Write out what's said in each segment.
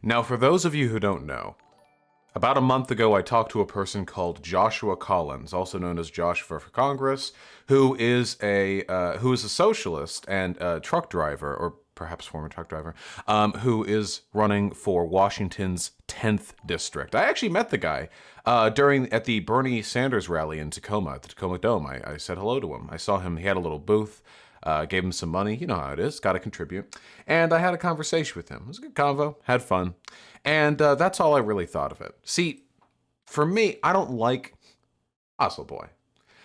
Now, for those of you who don't know, about a month ago, I talked to a person called Joshua Collins, also known as Josh for Congress, who is a socialist and a truck driver, or perhaps former truck driver, who is running for Washington's 10th district. I actually met the guy at the Bernie Sanders rally in Tacoma, at the Tacoma Dome. I said hello to him. I saw him. He had a little booth. Gave him some money. You know how it is. Got to contribute. And I had a conversation with him. It was a good convo. Had fun. And that's all I really thought of it. See, for me, I don't like... Oslo boy.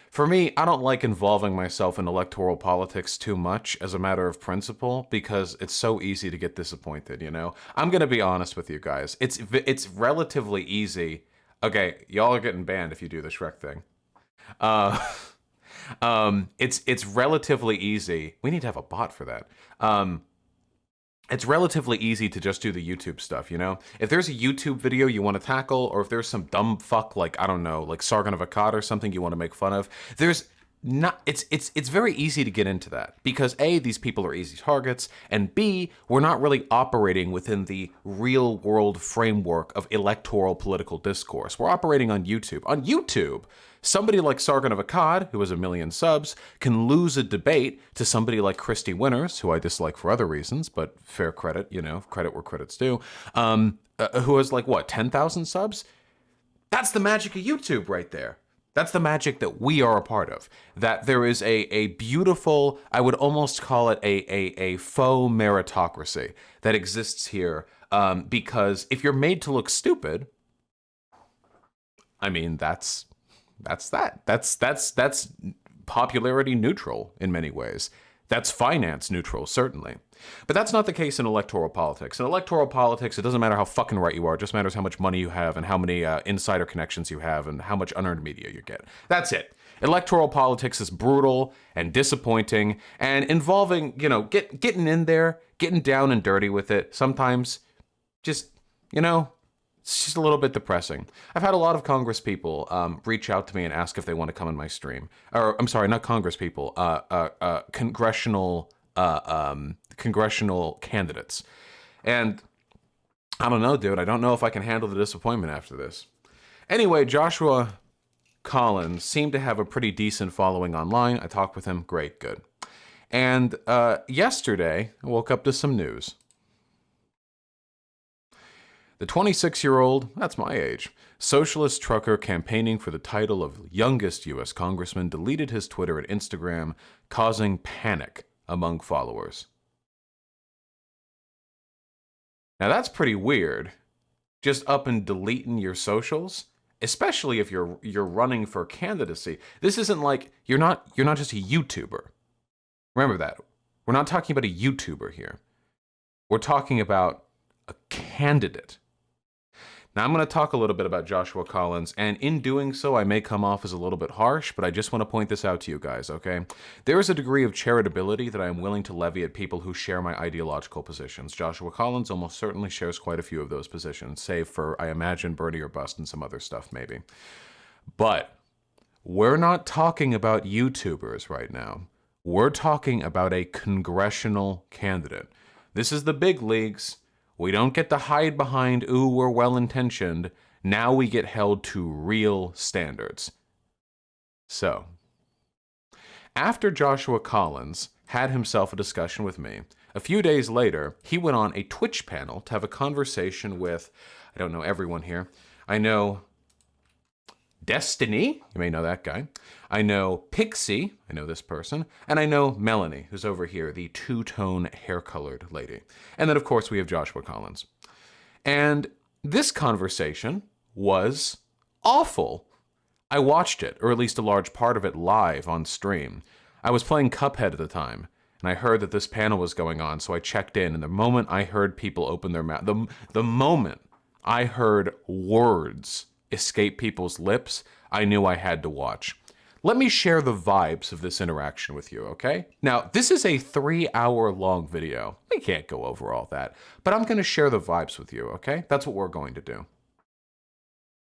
For me, I don't like involving myself in electoral politics too much as a matter of principle because it's so easy to get disappointed, you know? I'm going to be honest with you guys. It's relatively easy. Okay, y'all are getting banned if you do the Shrek thing. It's relatively easy. We need to have a bot for that. It's relatively easy to just do the YouTube stuff, you know? If there's a YouTube video you want to tackle, or if there's some dumb fuck like, I don't know, like Sargon of Akkad or something you want to make fun of, there's not, it's very easy to get into that because A, these people are easy targets, and B, we're not really operating within the real world framework of electoral political discourse. We're operating on YouTube. On YouTube, somebody like Sargon of Akkad, who has 1 million subs, can lose a debate to somebody like Christy Winters, who I dislike for other reasons, but fair credit, you know, credit where credit's due, who has like, what, 10,000 subs? That's the magic of YouTube right there. That's the magic that we are a part of. That there is a beautiful, I would almost call it a faux meritocracy that exists here. Because if you're made to look stupid, I mean, that's that. That's popularity neutral in many ways. That's finance neutral, certainly. But that's not the case in electoral politics. In electoral politics, it doesn't matter how fucking right you are. It just matters how much money you have and how many insider connections you have and how much unearned media you get. That's it. Electoral politics is brutal and disappointing and involving, you know, getting in there, getting down and dirty with it. Sometimes just, you know, it's just a little bit depressing. I've had a lot of Congress people reach out to me and ask if they want to come in my stream. Or, I'm sorry, not Congress people, congressional candidates. And I don't know, dude. I don't know if I can handle the disappointment after this. Anyway, Joshua Collins seemed to have a pretty decent following online. I talked with him. Great, good. And yesterday, I woke up to some news. The 26-year-old, that's my age, socialist trucker campaigning for the title of youngest U.S. congressman deleted his Twitter and Instagram, causing panic among followers. Now that's pretty weird. Just up and deleting your socials, especially if you're running for candidacy. This isn't like you're not just a YouTuber. Remember that. We're not talking about a YouTuber here. We're talking about a candidate. Now, I'm going to talk a little bit about Joshua Collins, and in doing so, I may come off as a little bit harsh, but I just want to point this out to you guys, okay? There is a degree of charitability that I am willing to levy at people who share my ideological positions. Joshua Collins almost certainly shares quite a few of those positions, save for, I imagine, Bernie or Bust and some other stuff, maybe. But we're not talking about YouTubers right now. We're talking about a congressional candidate. This is the big leagues. We don't get to hide behind, ooh, we're well-intentioned. Now we get held to real standards. So, after Joshua Collins had himself a discussion with me, a few days later, he went on a Twitch panel to have a conversation with, I don't know everyone here. I know Destiny, you may know that guy. I know Pixie, I know this person, and I know Melanie, who's over here, the two-tone hair-colored lady. And then, of course, we have Joshua Collins. And this conversation was awful. I watched it, or at least a large part of it, live on stream. I was playing Cuphead at the time, and I heard that this panel was going on, so I checked in, and the moment I heard people open their mouth, the moment I heard words escape people's lips, I knew I had to watch. Let me share the vibes of this interaction with you, okay? Now, this is a 3-hour-long video. We can't go over all that, but I'm going to share the vibes with you, okay? That's what we're going to do.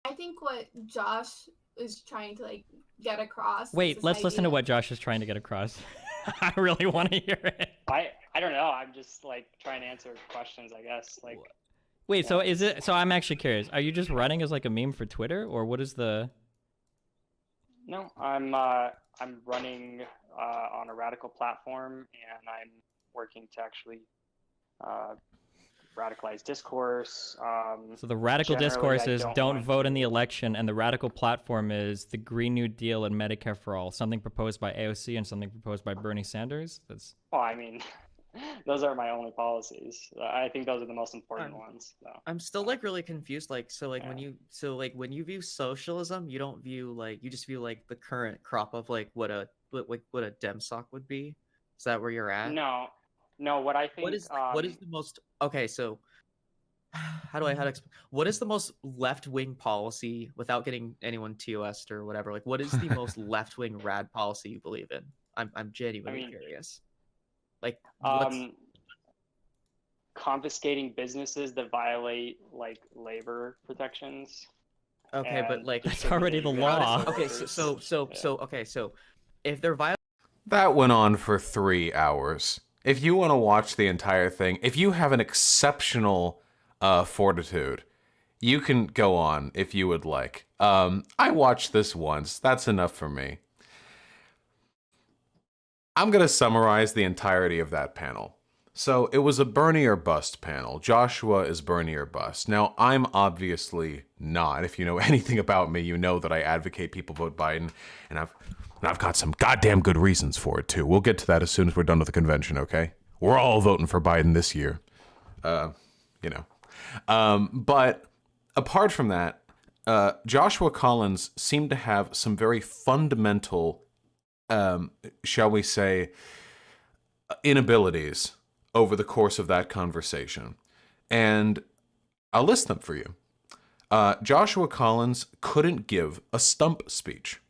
I think what Josh is trying to, like, get across... Wait, let's listen to what Josh is trying to get across. I really want to hear it. I don't know. I'm just, like, trying to answer questions, I guess. Like, Wait, so is it? So I'm actually curious. Are you just running as like a meme for Twitter, or what is the? No, I'm running on a radical platform, and I'm working to actually radicalize discourse. So the radical Generally, discourse I is don't don't want vote in the to- election, and the radical platform is the Green New Deal and Medicare for all, something proposed by AOC and something proposed by Bernie Sanders. That's Well, I mean, those are my only policies. I think those are the most important ones. So. I'm still like really confused. Like, so like Yeah. when you view socialism, you don't view like you just view like the current crop of like what a dem sock would be. Is that where you're at? No, what I think. What is the most okay? So how to explain? What is the most left wing policy without getting anyone TOS'd or whatever? Like, what is the most left wing rad policy you believe in? I'm genuinely curious. Like, what's... confiscating businesses that violate like labor protections. Okay, but like that's already the law. Okay, so if they're violating... That went on for 3 hours. If you want to watch the entire thing, if you have an exceptional fortitude, you can go on if you would like. I watched this once. That's enough for me. I'm going to summarize the entirety of that panel. So it was a Bernie or bust panel. Joshua is Bernie or bust. Now, I'm obviously not. If you know anything about me, you know that I advocate people vote Biden, and I've got some goddamn good reasons for it too. We'll get to that as soon as we're done with the convention, okay? We're all voting for Biden this year. But apart from that, Joshua Collins seemed to have some very fundamental, shall we say, inabilities over the course of that conversation. And I'll list them for you. Joshua Collins couldn't give a stump speech.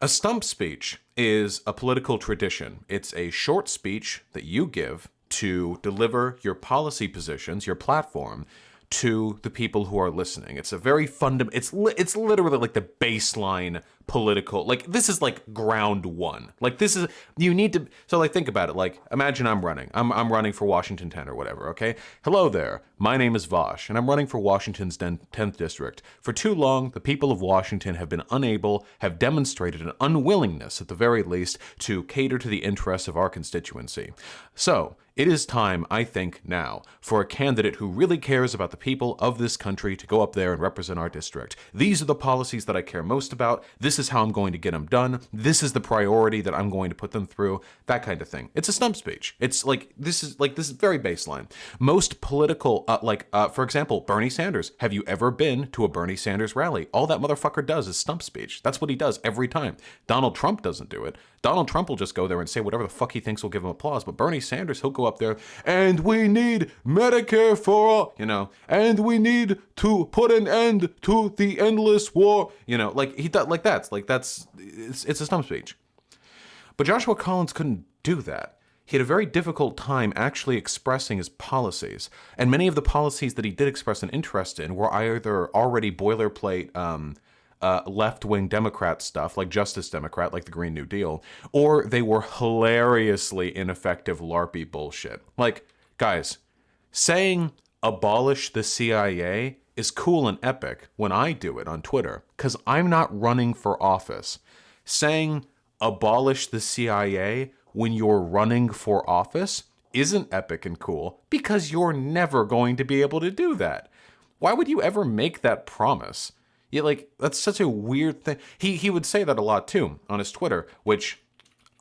A stump speech is a political tradition. It's a short speech that you give to deliver your policy positions, your platform, to the people who are listening. It's a very fundamental, it's literally like the baseline political, like this is like ground one. Like this is, you need to, so like think about it. Like imagine I'm running for Washington 10 or whatever, okay? Hello there, my name is Vosh and I'm running for Washington's 10th district. For too long, the people of Washington have demonstrated an unwillingness at the very least to cater to the interests of our constituency. So, it is time, I think, now, for a candidate who really cares about the people of this country to go up there and represent our district. These are the policies that I care most about. This is how I'm going to get them done. This is the priority that I'm going to put them through. That kind of thing. It's a stump speech. It's like, this is very baseline. Most political, for example, Bernie Sanders. Have you ever been to a Bernie Sanders rally? All that motherfucker does is stump speech. That's what he does every time. Donald Trump doesn't do it. Donald Trump will just go there and say whatever the fuck he thinks will give him applause. But Bernie Sanders, he'll go up there and we need Medicare for all, and we need to put an end to the endless war, it's a stump speech. But Joshua Collins couldn't do that. He had a very difficult time actually expressing his policies. And many of the policies that he did express an interest in were either already boilerplate, left-wing Democrat stuff, like Justice Democrat, like the Green New Deal, or they were hilariously ineffective LARPy bullshit. Like, guys, saying abolish the CIA is cool and epic when I do it on Twitter, because I'm not running for office. Saying abolish the CIA when you're running for office isn't epic and cool, because you're never going to be able to do that. Why would you ever make that promise? Yeah, that's such a weird thing. He would say that a lot, too, on his Twitter, which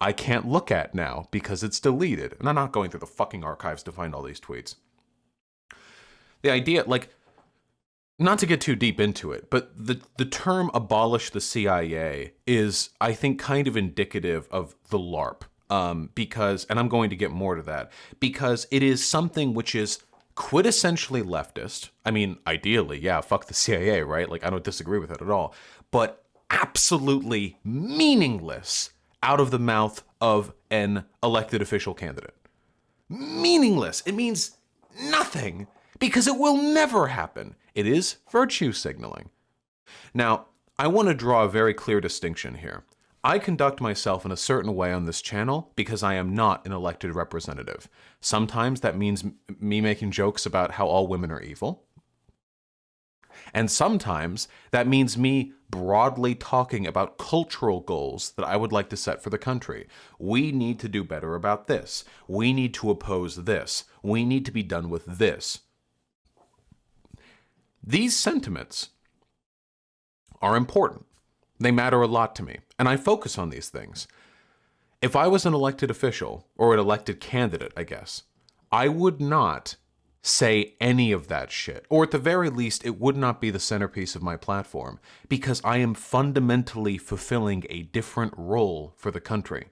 I can't look at now because it's deleted. And I'm not going through the fucking archives to find all these tweets. The idea, not to get too deep into it, but the term abolish the CIA is, I think, kind of indicative of the LARP. Because, and I'm going to get more to that, because it is something which is quintessentially leftist. I mean, ideally, yeah, fuck the CIA, right? I don't disagree with it at all. But absolutely meaningless out of the mouth of an elected official candidate. Meaningless. It means nothing because it will never happen. It is virtue signaling. Now, I want to draw a very clear distinction here. I conduct myself in a certain way on this channel because I am not an elected representative. Sometimes that means me making jokes about how all women are evil. And sometimes that means me broadly talking about cultural goals that I would like to set for the country. We need to do better about this. We need to oppose this. We need to be done with this. These sentiments are important. They matter a lot to me, and I focus on these things. If I was an elected official, or an elected candidate, I guess, I would not say any of that shit. Or at the very least, it would not be the centerpiece of my platform, because I am fundamentally fulfilling a different role for the country.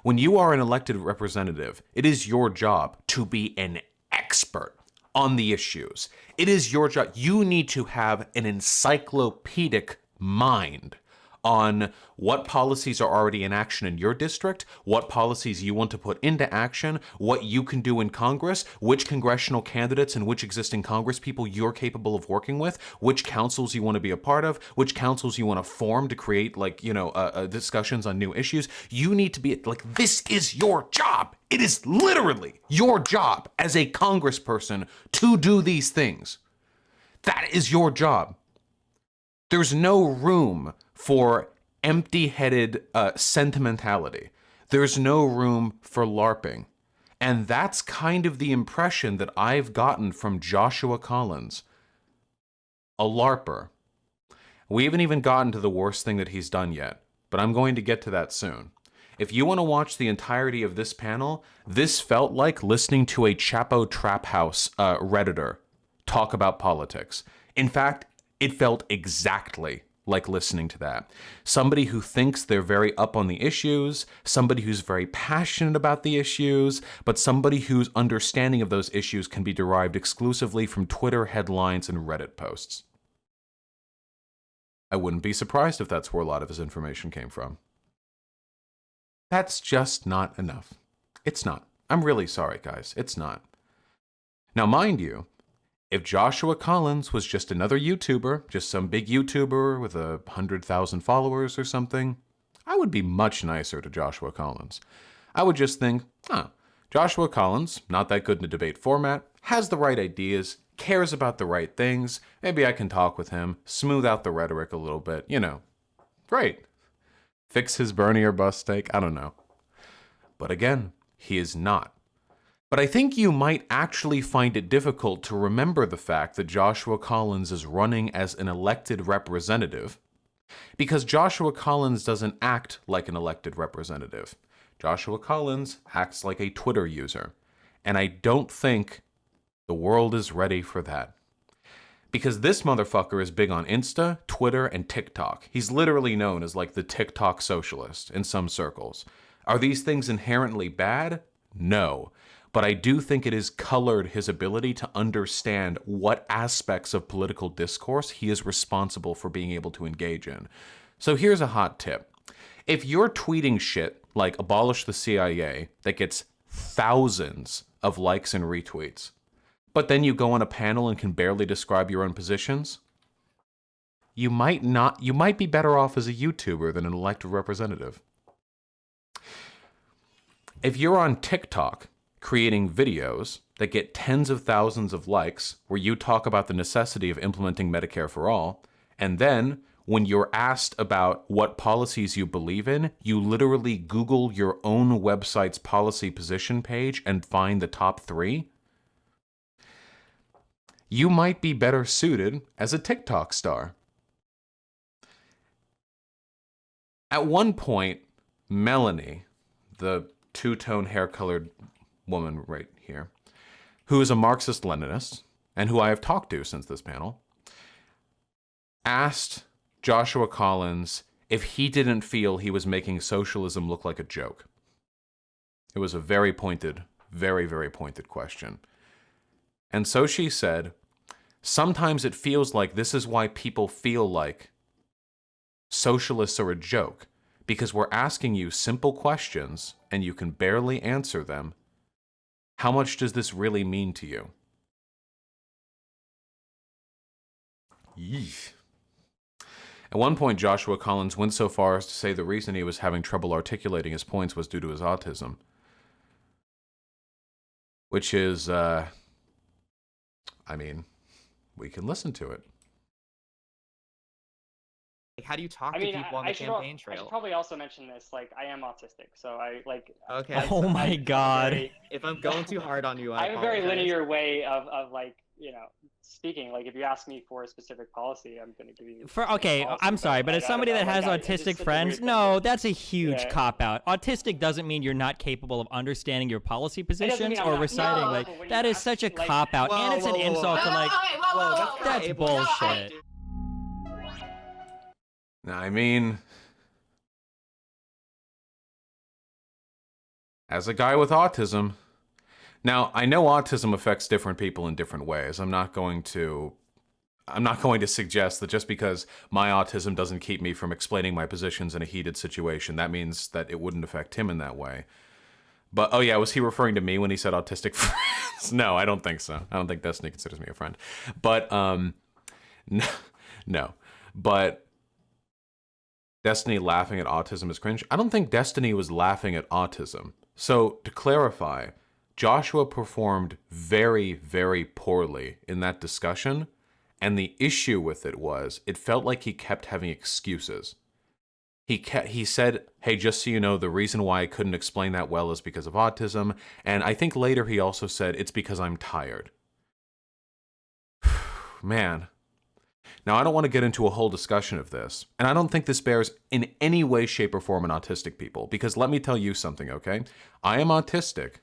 When you are an elected representative, it is your job to be an expert on the issues. It is your job. You need to have an encyclopedic mind on what policies are already in action in your district, what policies you want to put into action, what you can do in Congress, which congressional candidates and which existing Congress people you're capable of working with, which councils you want to be a part of, which councils you want to form to create, like, discussions on new issues. You need to be, like, this is your job. It is literally your job as a congressperson to do these things. That is your job. There's no room for empty-headed sentimentality. There's no room for LARPing. And that's kind of the impression that I've gotten from Joshua Collins, a LARPer. We haven't even gotten to the worst thing that he's done yet, but I'm going to get to that soon. If you want to watch the entirety of this panel, this felt like listening to a Chapo Trap House Redditor talk about politics. In fact, it felt exactly like listening to that. Somebody who thinks they're very up on the issues, somebody who's very passionate about the issues, but somebody whose understanding of those issues can be derived exclusively from Twitter headlines and Reddit posts. I wouldn't be surprised if that's where a lot of his information came from. That's just not enough. It's not. I'm really sorry, guys. It's not. Now, mind you, if Joshua Collins was just another YouTuber, just some big YouTuber with 100,000 followers or something, I would be much nicer to Joshua Collins. I would just think, Joshua Collins, not that good in a debate format, has the right ideas, cares about the right things, maybe I can talk with him, smooth out the rhetoric a little bit, Great. Fix his Bernie or bust take, I don't know. But again, he is not. But I think you might actually find it difficult to remember the fact that Joshua Collins is running as an elected representative, because Joshua Collins doesn't act like an elected representative. Joshua Collins acts like a Twitter user, and I don't think the world is ready for that. Because this motherfucker is big on Insta, Twitter, and TikTok. He's literally known as like the TikTok socialist in some circles. Are these things inherently bad? No. But I do think it has colored his ability to understand what aspects of political discourse he is responsible for being able to engage in. So here's a hot tip. If you're tweeting shit like abolish the CIA that gets thousands of likes and retweets, but then you go on a panel and can barely describe your own positions, you might be better off as a YouTuber than an elected representative. If you're on TikTok creating videos that get tens of thousands of likes where you talk about the necessity of implementing Medicare for all, and then when you're asked about what policies you believe in, you literally Google your own website's policy position page and find the top 3, you might be better suited as a TikTok star. At one point, Melanie, the two-tone hair-colored woman right here, who is a Marxist-Leninist, and who I have talked to since this panel, asked Joshua Collins if he didn't feel he was making socialism look like a joke. It was a very pointed, very, very pointed question. And so she said, sometimes it feels like this is why people feel like socialists are a joke, because we're asking you simple questions and you can barely answer them. How much does this really mean to you? Yeesh. At one point, Joshua Collins went so far as to say the reason he was having trouble articulating his points was due to his autism. Which is, I mean, we can listen to it. Like, how do you talk I mean, to people on the campaign I should trail? probably also mention this. Like, I am autistic, so I like. Okay. Oh my God. If I'm going too hard on you, I have a very apologize. linear way of like, speaking. Like, if you ask me for a specific policy, I'm going to give you. Okay, policy, I'm sorry, but like, as I don't somebody know, that has like, it's just autistic such a friends, weird thing no, to- that's a huge Yeah. cop out. Autistic doesn't mean you're not capable of understanding your policy doesn't positions mean I'm or not reciting. capable, Like but when that you is ask, such a like- cop out, and it's an Whoa, whoa, whoa, insult to whoa. like. whoa, That's able- bullshit. Now, I mean, as a guy with autism, now I know autism affects different people in different ways. I'm not going to suggest that just because my autism doesn't keep me from explaining my positions in a heated situation, that means that it wouldn't affect him in that way. But, oh yeah, was he referring to me when he said autistic friends? No, I don't think so. I don't think Destiny considers me a friend. But, no. But Destiny laughing at autism is cringe. I don't think Destiny was laughing at autism. So, to clarify, Joshua performed very, very poorly in that discussion. And the issue with it was, it felt like he kept having excuses. He said, hey, just so you know, the reason why I couldn't explain that well is because of autism. And I think later he also said, it's because I'm tired. Man. Now, I don't want to get into a whole discussion of this. And I don't think this bears in any way, shape, or form on autistic people. Because let me tell you something, okay? I am autistic.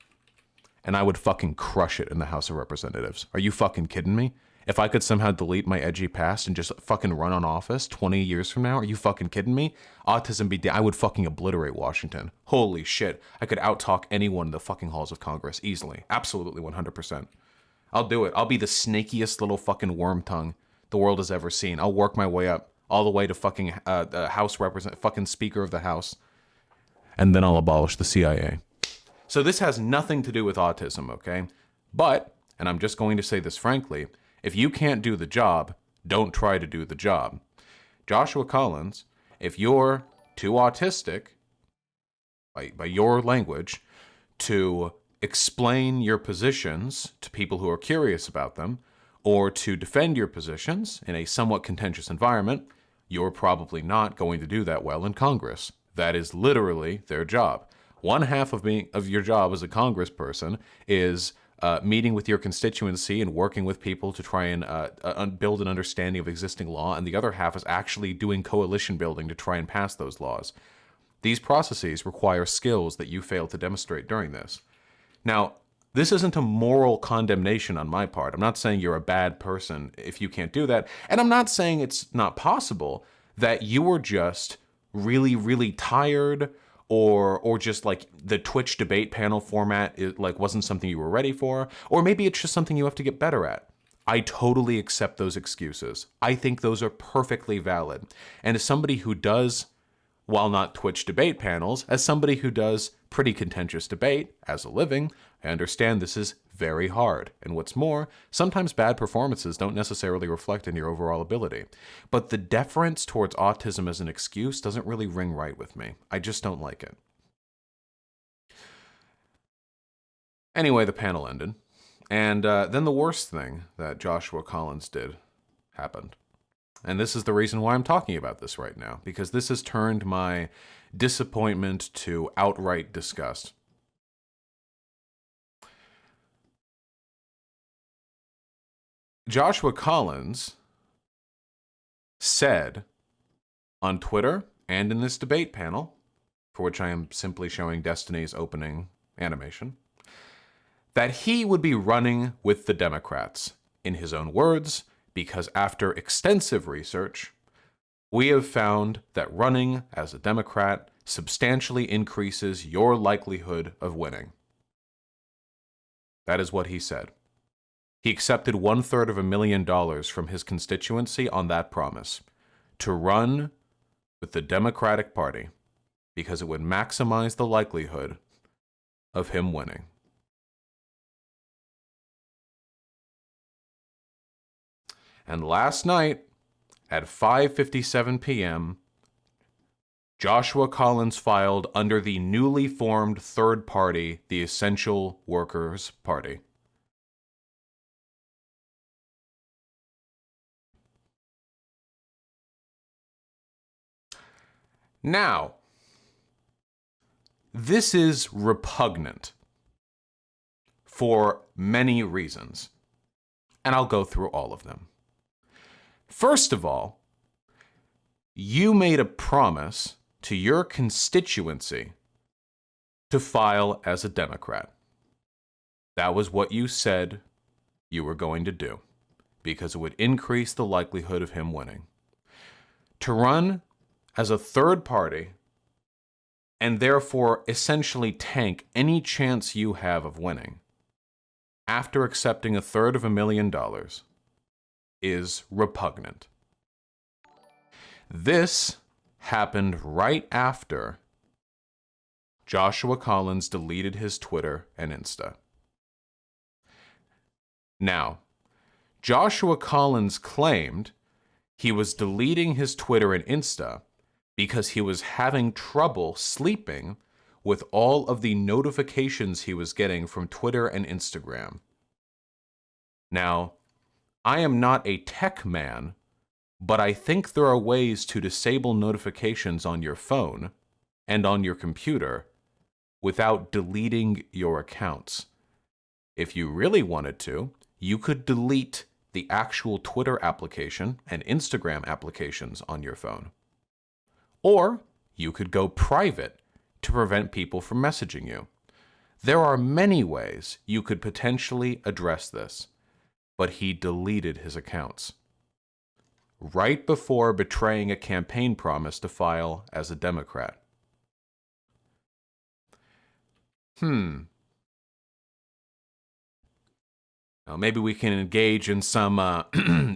And I would fucking crush it in the House of Representatives. Are you fucking kidding me? If I could somehow delete my edgy past and just fucking run on office 20 years from now, are you fucking kidding me? Autism be I would fucking obliterate Washington. Holy shit. I could outtalk anyone in the fucking halls of Congress easily. Absolutely 100%. I'll do it. I'll be the snakiest little fucking worm tongue the world has ever seen. I'll work my way up all the way to fucking fucking Speaker of the House. And then I'll abolish the CIA. So this has nothing to do with autism, okay? But, and I'm just going to say this frankly, if you can't do the job, don't try to do the job. Joshua Collins, if you're too autistic, by your language, to explain your positions to people who are curious about them, or to defend your positions in a somewhat contentious environment, you're probably not going to do that well in Congress. That is literally their job. One half of your job as a congressperson is meeting with your constituency and working with people to try and build an understanding of existing law, and the other half is actually doing coalition building to try and pass those laws. These processes require skills that you fail to demonstrate during this. Now, this isn't a moral condemnation on my part. I'm not saying you're a bad person if you can't do that, and I'm not saying it's not possible that you were just really, really tired, or just like the Twitch debate panel format wasn't something you were ready for, or maybe it's just something you have to get better at. I totally accept those excuses. I think those are perfectly valid. And as somebody who does, while not Twitch debate panels, as somebody who does pretty contentious debate as a living, I understand this is very hard. And what's more, sometimes bad performances don't necessarily reflect in your overall ability. But the deference towards autism as an excuse doesn't really ring right with me. I just don't like it. Anyway, the panel ended. And then the worst thing that Joshua Collins did happened. And this is the reason why I'm talking about this right now, because this has turned my disappointment to outright disgust. Joshua Collins said on Twitter and in this debate panel, for which I am simply showing Destiny's opening animation, that he would be running with the Democrats, in his own words, because after extensive research, we have found that running as a Democrat substantially increases your likelihood of winning. That is what he said. He accepted $250,000 from his constituency on that promise, to run with the Democratic Party, because it would maximize the likelihood of him winning. And last night, at 5:57 p.m., Joshua Collins filed under the newly formed third party, the Essential Workers Party. Now, this is repugnant for many reasons, and I'll go through all of them. First of all, you made a promise to your constituency to file as a Democrat. That was what you said you were going to do, because it would increase the likelihood of him winning. To run as a third party and therefore essentially tank any chance you have of winning after accepting $350,000 is repugnant. This happened right after Joshua Collins deleted his Twitter and Insta. Now, Joshua Collins claimed he was deleting his Twitter and Insta because he was having trouble sleeping with all of the notifications he was getting from Twitter and Instagram. Now, I am not a tech man, but I think there are ways to disable notifications on your phone and on your computer without deleting your accounts. If you really wanted to, you could delete the actual Twitter application and Instagram applications on your phone. Or you could go private to prevent people from messaging you. There are many ways you could potentially address this, but he deleted his accounts right before betraying a campaign promise to file as a Democrat. Now, maybe we can engage in some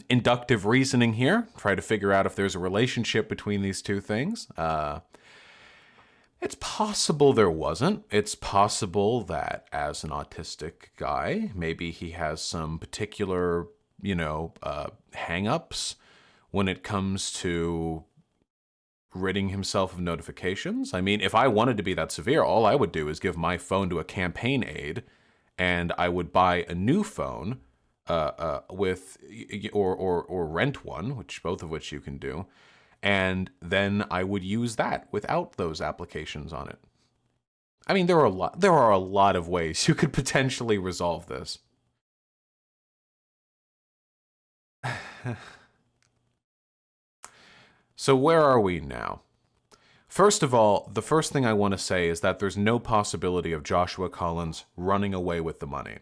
inductive reasoning here, try to figure out if there's a relationship between these two things. It's possible there wasn't. It's possible that as an autistic guy, maybe he has some particular, hang-ups when it comes to ridding himself of notifications. I mean, if I wanted to be that severe, all I would do is give my phone to a campaign aide, and I would buy a new phone with or rent one, which both of which you can do, and then I would use that without those applications on it. I mean, there are a lot of ways you could potentially resolve this. So where are we now? First of all, the first thing I want to say is that there's no possibility of Joshua Collins running away with the money.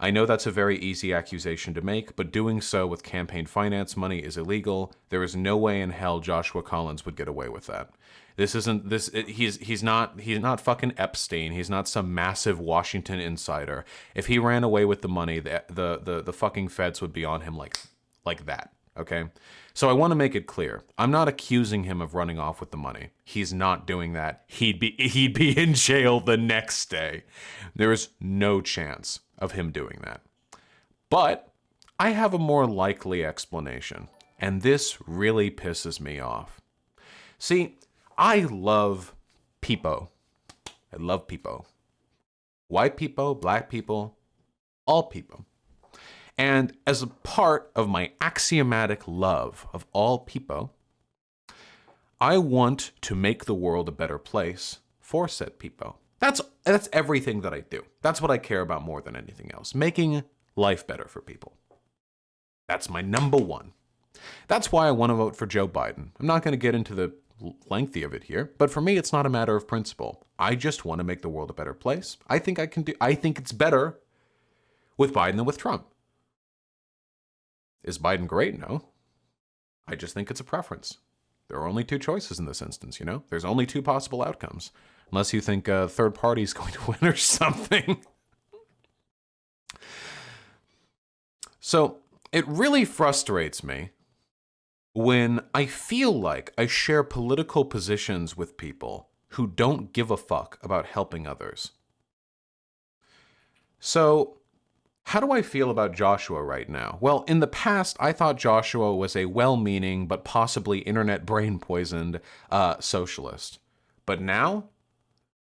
I know that's a very easy accusation to make, but doing so with campaign finance money is illegal. There is no way in hell Joshua Collins would get away with that. He's not fucking Epstein. He's not some massive Washington insider. If he ran away with the money, the fucking feds would be on him like that. Okay? So I want to make it clear. I'm not accusing him of running off with the money. He's not doing that. He'd be in jail the next day. There is no chance of him doing that. But I have a more likely explanation, and this really pisses me off. See, I love people. I love people. White people, black people, all people. And as a part of my axiomatic love of all people, I want to make the world a better place for said people. That's everything that I do. That's what I care about more than anything else. Making life better for people. That's my number one. That's why I want to vote for Joe Biden. I'm not going to get into the lengthy of it here, but for me, it's not a matter of principle. I just want to make the world a better place. I think it's better with Biden than with Trump. Is Biden great? No. I just think it's a preference. There are only two choices in this instance, There's only two possible outcomes. Unless you think a third party is going to win or something. So, it really frustrates me when I feel like I share political positions with people who don't give a fuck about helping others. So, How do I feel about Joshua right now? Well, in the past, I thought Joshua was a well-meaning but possibly internet brain-poisoned socialist. But now,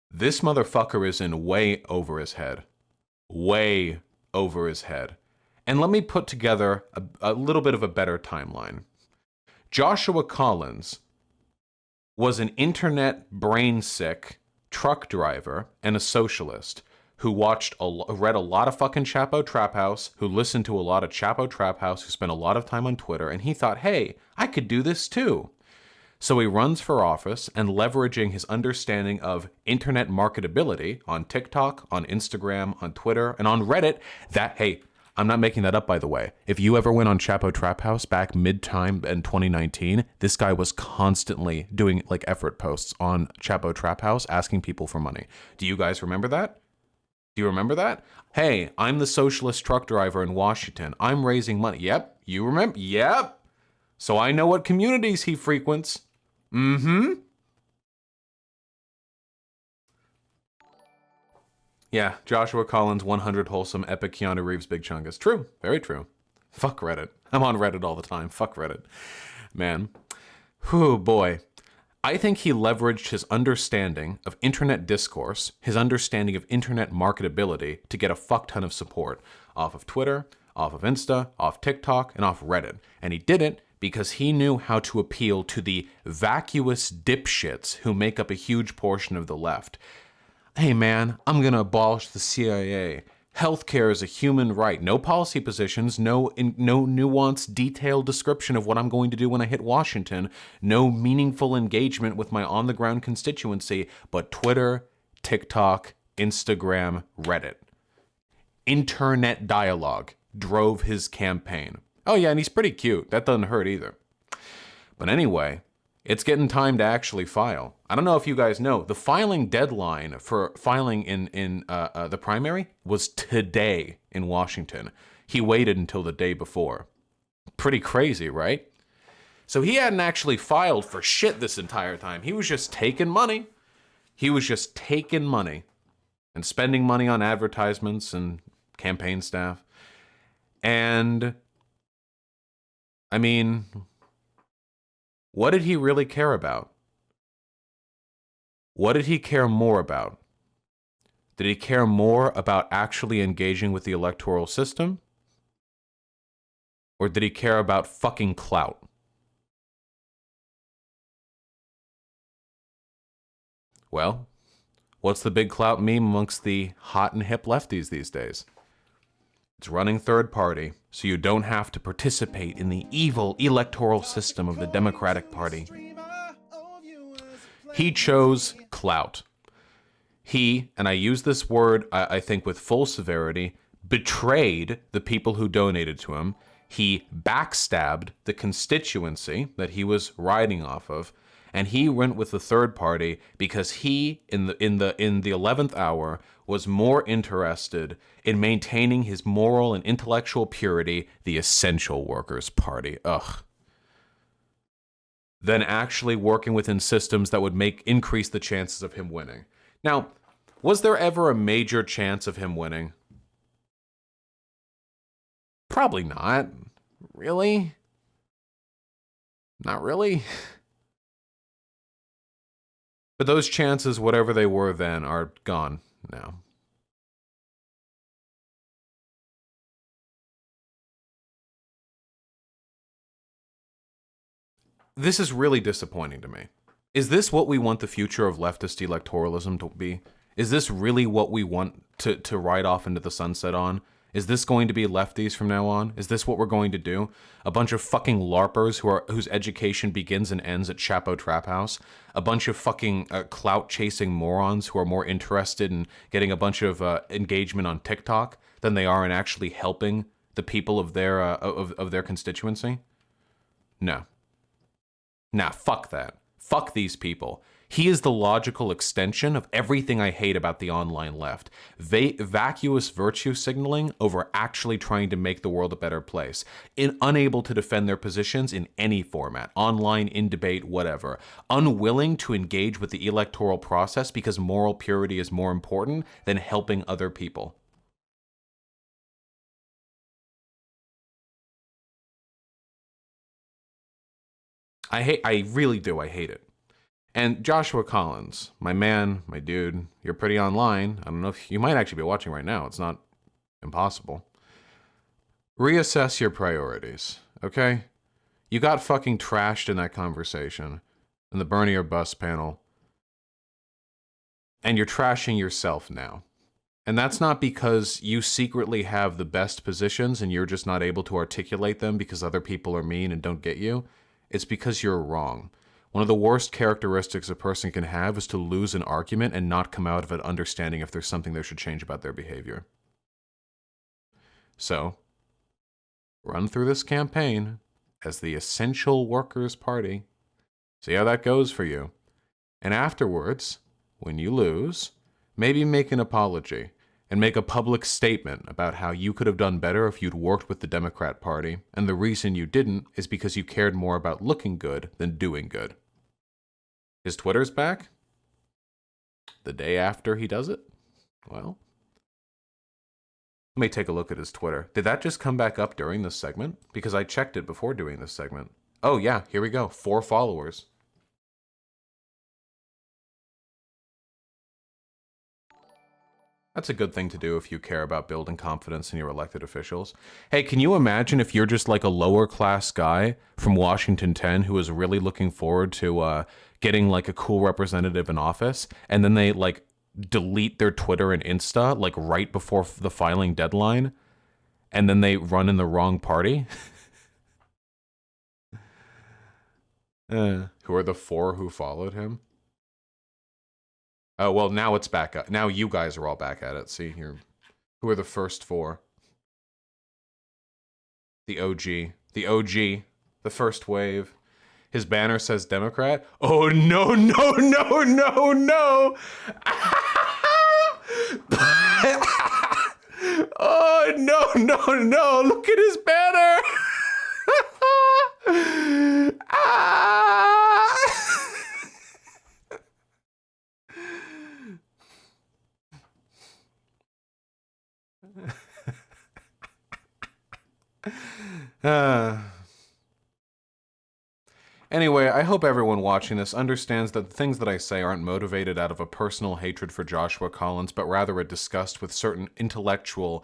this motherfucker is in way over his head. Way over his head. And let me put together a little bit of a better timeline. Joshua Collins was an internet brain-sick truck driver and a socialist who read a lot of fucking Chapo Trap House, who listened to a lot of Chapo Trap House, who spent a lot of time on Twitter, and he thought, hey, I could do this too. So he runs for office and leveraging his understanding of internet marketability on TikTok, on Instagram, on Twitter, and on Reddit, hey, I'm not making that up, by the way. If you ever went on Chapo Trap House back mid-time in 2019, this guy was constantly doing like effort posts on Chapo Trap House asking people for money. Do you guys remember that? Do you remember that? Hey, I'm the socialist truck driver in Washington. I'm raising money. Yep, you remember? Yep. So I know what communities he frequents. Mm-hmm. Yeah, Joshua Collins, 100 wholesome, epic Keanu Reeves, Big Chungus. True, very true. Fuck Reddit. I'm on Reddit all the time. Fuck Reddit. Man. Whew, boy. I think he leveraged his understanding of internet discourse, his understanding of internet marketability to get a fuck ton of support off of Twitter, off of Insta, off TikTok, and off Reddit. And he did it because he knew how to appeal to the vacuous dipshits who make up a huge portion of the left. Hey man, I'm gonna abolish the CIA. Healthcare is a human right. No policy positions, no nuanced, detailed description of what I'm going to do when I hit Washington, no meaningful engagement with my on-the-ground constituency, but Twitter, TikTok, Instagram, Reddit. Internet dialogue drove his campaign. Oh yeah, and he's pretty cute. That doesn't hurt either. But anyway, it's getting time to actually file. I don't know if you guys know, the filing deadline for filing in the primary was today in Washington. He waited until the day before. Pretty crazy, right? So he hadn't actually filed for shit this entire time. He was just taking money. He was just taking money and spending money on advertisements and campaign staff. And, I mean, what did he really care about? What did he care more about? Did he care more about actually engaging with the electoral system? Or did he care about fucking clout? Well, what's the big clout meme amongst the hot and hip lefties these days? It's running third party, so you don't have to participate in the evil electoral system of the Democratic Party. He chose clout. He, and I use this word, I think with full severity, betrayed the people who donated to him. He backstabbed the constituency that he was riding off of, and he went with the third party because he, in the 11th hour, was more interested in maintaining his moral and intellectual purity, the Essential Workers Party, than actually working within systems that would increase the chances of him winning. Now, was there ever a major chance of him winning? Probably not. Really? Not really. But those chances, whatever they were then, are gone now. This is really disappointing to me. Is this what we want the future of leftist electoralism to be? Is this really what we want to ride off into the sunset on? Is this going to be lefties from now on? Is this what we're going to do? A bunch of fucking LARPers whose education begins and ends at Chapo Trap House? A bunch of fucking clout-chasing morons who are more interested in getting a bunch of engagement on TikTok than they are in actually helping the people of their constituency? No. Nah, fuck that. Fuck these people. He is the logical extension of everything I hate about the online left. Vacuous virtue signaling over actually trying to make the world a better place. Unable to defend their positions in any format, online, in debate, whatever. Unwilling to engage with the electoral process because moral purity is more important than helping other people. I really do. I hate it. And Joshua Collins, my man, my dude, you're pretty online. I don't know if you might actually be watching right now. It's not impossible. Reassess your priorities, okay? You got fucking trashed in that conversation in the Bernie or Bust panel. And you're trashing yourself now. And that's not because you secretly have the best positions and you're just not able to articulate them because other people are mean and don't get you. It's because you're wrong. One of the worst characteristics a person can have is to lose an argument and not come out of it understanding if there's something they should change about their behavior. So, run through this campaign as the Essential Workers Party. See how that goes for you. And afterwards, when you lose, maybe make an apology and make a public statement about how you could have done better if you'd worked with the Democrat Party, and the reason you didn't is because you cared more about looking good than doing good. His Twitter's back? The day after he does it? Well, let me take a look at his Twitter. Did that just come back up during this segment? Because I checked it before doing this segment. Oh yeah, here we go. 4 followers. That's a good thing to do if you care about building confidence in your elected officials. Hey, can you imagine if you're just like a lower class guy from Washington 10 who is really looking forward to getting like a cool representative in office, and then they like delete their Twitter and Insta like right before the filing deadline, and then they run in the wrong party? Who are the 4 who followed him? Oh, well, now it's back up. Now you guys are all back at it. See here. Who are the first 4? The OG. The OG. The first wave. His banner says Democrat. Oh, no, no, no, no, no. Oh, no, no, no. Look at his banner. Ah. Anyway, I hope everyone watching this understands that the things that I say aren't motivated out of a personal hatred for Joshua Collins, but rather a disgust with certain intellectual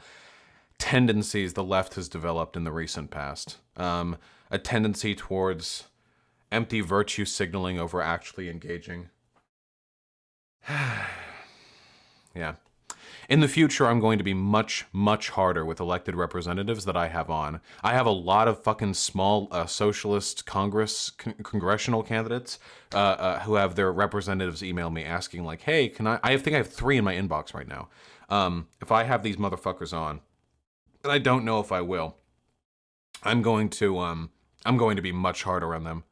tendencies the left has developed in the recent past. A tendency towards empty virtue signaling over actually engaging. Yeah. In the future, I'm going to be much, much harder with elected representatives that I have on. I have a lot of fucking small socialist congressional candidates who have their representatives email me asking like, hey, can I think I have 3 in my inbox right now. If I have these motherfuckers on, and I don't know if I will, I'm going to be much harder on them.